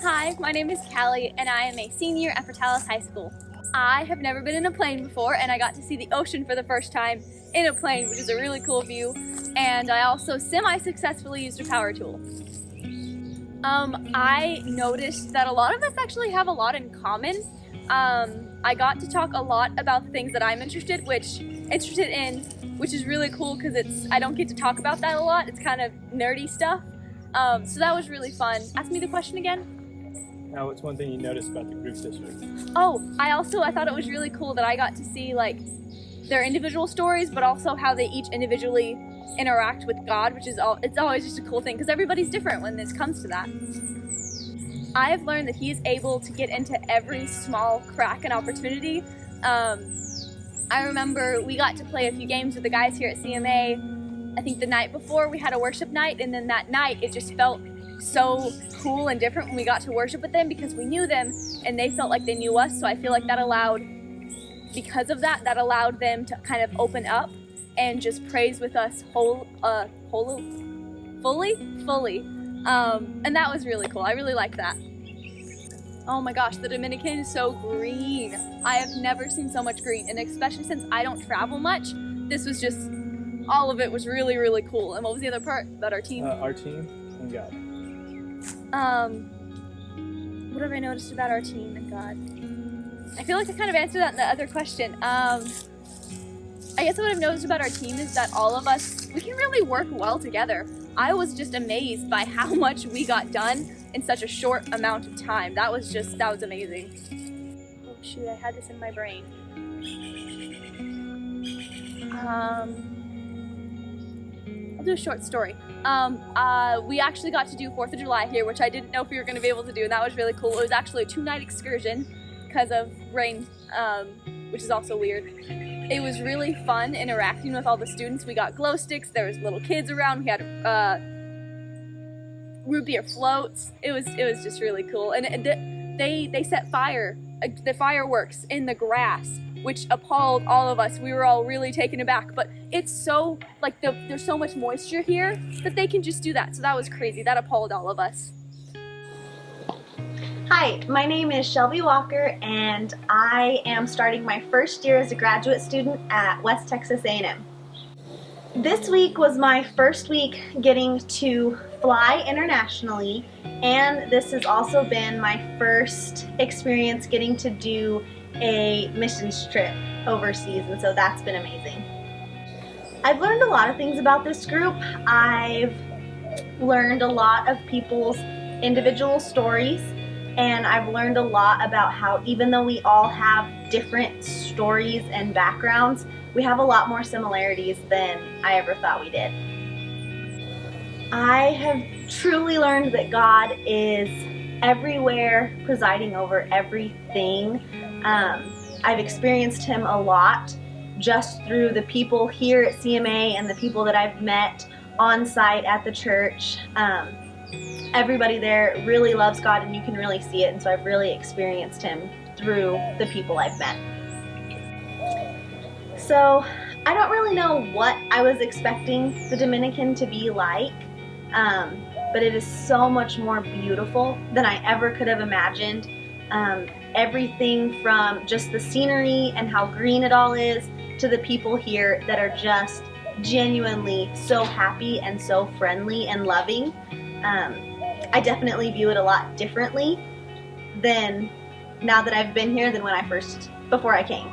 Hi, my name is Cali, and I am a senior at Portales High School. I have never been in a plane before, and I got to see the ocean for the first time in a plane, which is a really cool view. And I also semi-successfully used a power tool. I noticed that a lot of us actually have a lot in common. I got to talk a lot about the things that I'm interested in, which is really cool because I don't get to talk about that a lot. It's kind of nerdy stuff. So that was really fun. Ask me the question again. Now, what's one thing you noticed about the group this week? Oh, I thought it was really cool that I got to see like their individual stories, but also how they each individually interact with God, which is it's always just a cool thing because everybody's different when this comes to that. I have learned that he is able to get into every small crack and opportunity. I remember we got to play a few games with the guys here at CMA. I think the night before we had a worship night, and then that night it just felt so cool and different when we got to worship with them because we knew them and they felt like they knew us. So I feel like that allowed them to kind of open up and just praise with us fully. And that was really cool. I really liked that. Oh my gosh, the Dominican is so green. I have never seen so much green, and especially since I don't travel much, this was just, all of it was really, really cool. And what was the other part about our team? Our team and God. What have I noticed about our team and God? I feel like I kind of answered that in the other question. I guess what I've noticed about our team is that all of us, we can really work well together. I was just amazed by how much we got done in such a short amount of time. That was amazing. Oh shoot, I had this in my brain. I'll do a short story. We actually got to do 4th of July here, which I didn't know if we were going to be able to do, and that was really cool. It was actually a 2-night excursion because of rain, which is also weird. It was really fun interacting with all the students. We got glow sticks, there was little kids around, we had root beer floats. It was just really cool. And they set the fireworks in the grass, which appalled all of us. We were all really taken aback, but it's so, like, there's so much moisture here that they can just do that. So that was crazy. That appalled all of us. Hi, my name is Shelby Walker, and I am starting my first year as a graduate student at West Texas A&M. This week was my first week getting to fly internationally, and this has also been my first experience getting to do a missions trip overseas, and so that's been amazing. I've learned a lot of things about this group. I've learned a lot of people's individual stories, and I've learned a lot about how even though we all have different stories and backgrounds, we have a lot more similarities than I ever thought we did. I have truly learned that God is everywhere, presiding over everything. I've experienced Him a lot just through the people here at CMA and the people that I've met on site at the church. Everybody there really loves God, and you can really see it, and so I've really experienced Him through the people I've met. So I don't really know what I was expecting the Dominican to be like, but it is so much more beautiful than I ever could have imagined. Everything from just the scenery and how green it all is to the people here that are just genuinely so happy and so friendly and loving. I definitely view it a lot differently than now that I've been here than before I came.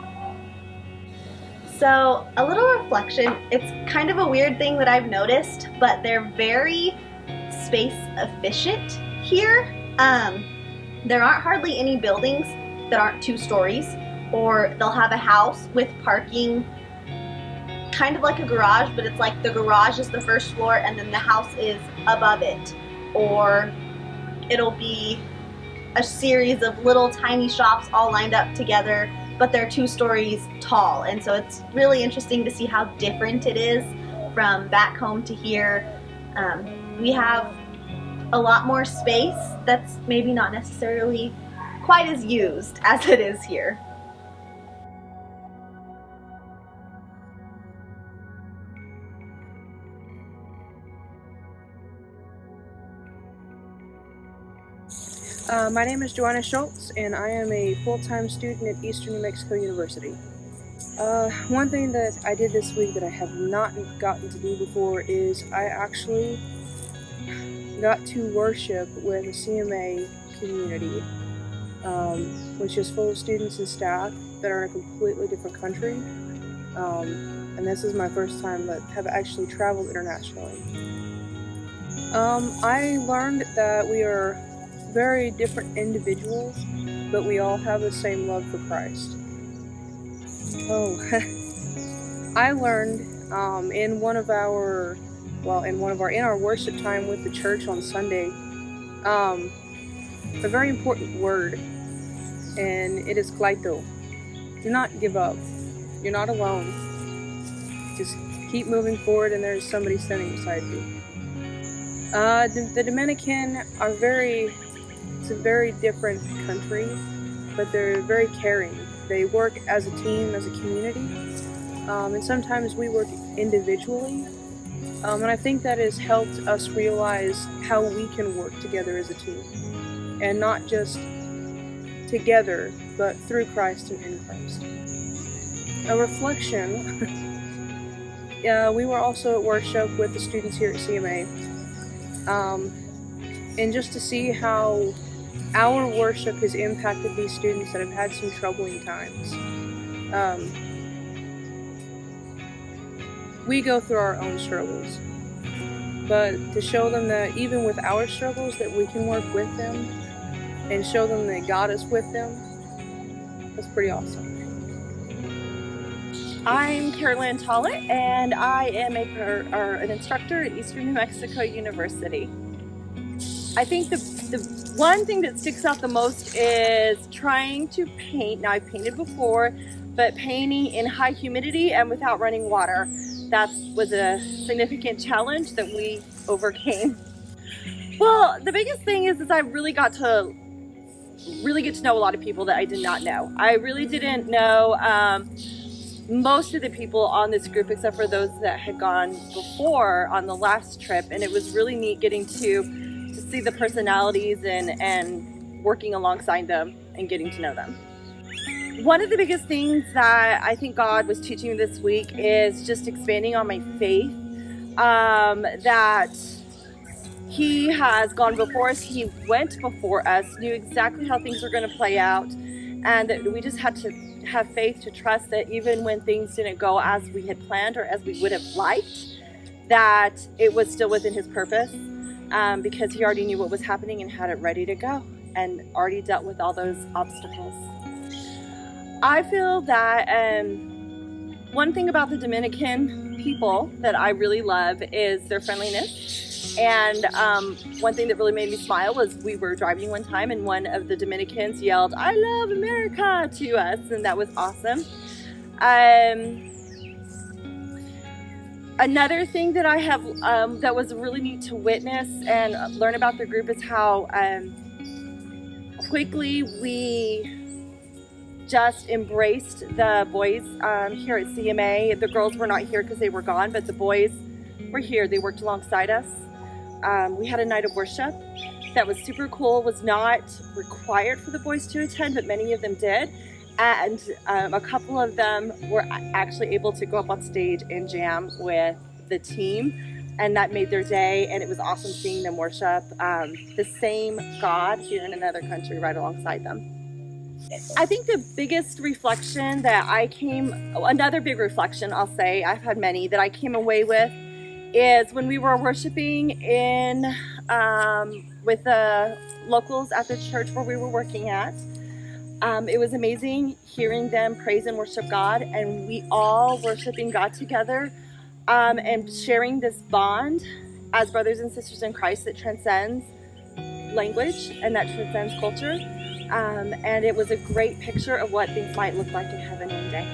So a little reflection, it's kind of a weird thing that I've noticed, but they're very space efficient here. There aren't hardly any buildings that aren't 2 stories, or they'll have a house with parking kind of like a garage, but it's like the garage is the first floor and then the house is above it. Or it'll be a series of little tiny shops all lined up together, but they're 2 stories tall. And so it's really interesting to see how different it is from back home to here. We have a lot more space that's maybe not necessarily quite as used as it is here. My name is Joanna Schultz, and I am a full-time student at Eastern New Mexico University. One thing that I did this week that I have not gotten to do before is I actually got to worship with a CMA community, which is full of students and staff that are in a completely different country. And this is my first time that have actually traveled internationally. I learned that we are very different individuals, but we all have the same love for Christ. I learned in our worship time with the church on Sunday, a very important word, and it is kleito. Do not give up. You're not alone. Just keep moving forward, and there's somebody standing beside you. The Dominican it's a very different country, but they're very caring. They work as a team, as a community, and sometimes we work individually. And I think that has helped us realize how we can work together as a team, and not just together, but through Christ and in Christ. A reflection, we were also at worship with the students here at CMA, and just to see how our worship has impacted these students that have had some troubling times. We go through our own struggles, but to show them that even with our struggles that we can work with them and show them that God is with them, that's pretty awesome. I'm Carolyn Tollett, and I am an instructor at Eastern New Mexico University. I think the one thing that sticks out the most is trying to paint. Now, I've painted before, but painting in high humidity and without running water. That was a significant challenge that we overcame. Well, the biggest thing is I really get to know a lot of people that I did not know. I really didn't know most of the people on this group, except for those that had gone before on the last trip, and it was really neat getting to see the personalities and working alongside them and getting to know them. One of the biggest things that I think God was teaching me this week is just expanding on my faith, that He has gone before us, He went before us, knew exactly how things were going to play out, and that we just had to have faith to trust that even when things didn't go as we had planned or as we would have liked, that it was still within His purpose, because He already knew what was happening and had it ready to go and already dealt with all those obstacles. I feel that one thing about the Dominican people that I really love is their friendliness. And one thing that really made me smile was we were driving one time and one of the Dominicans yelled, "I love America" to us, and that was awesome. Another thing that I have that was really neat to witness and learn about the group is how quickly we just embraced the boys here at CMA. The girls were not here because they were gone, but the boys were here. They worked alongside us. We had a night of worship that was super cool. It was not required for the boys to attend, but many of them did. And a couple of them were actually able to go up on stage and jam with the team, and that made their day, and it was awesome seeing them worship the same God here in another country right alongside them. I think the biggest reflection that another big reflection I'll say, I've had many, that I came away with is when we were worshiping with the locals at the church where we were working at. It was amazing hearing them praise and worship God, and we all worshiping God together, and sharing this bond as brothers and sisters in Christ that transcends language and that transcends culture. And it was a great picture of what things might look like in heaven one day.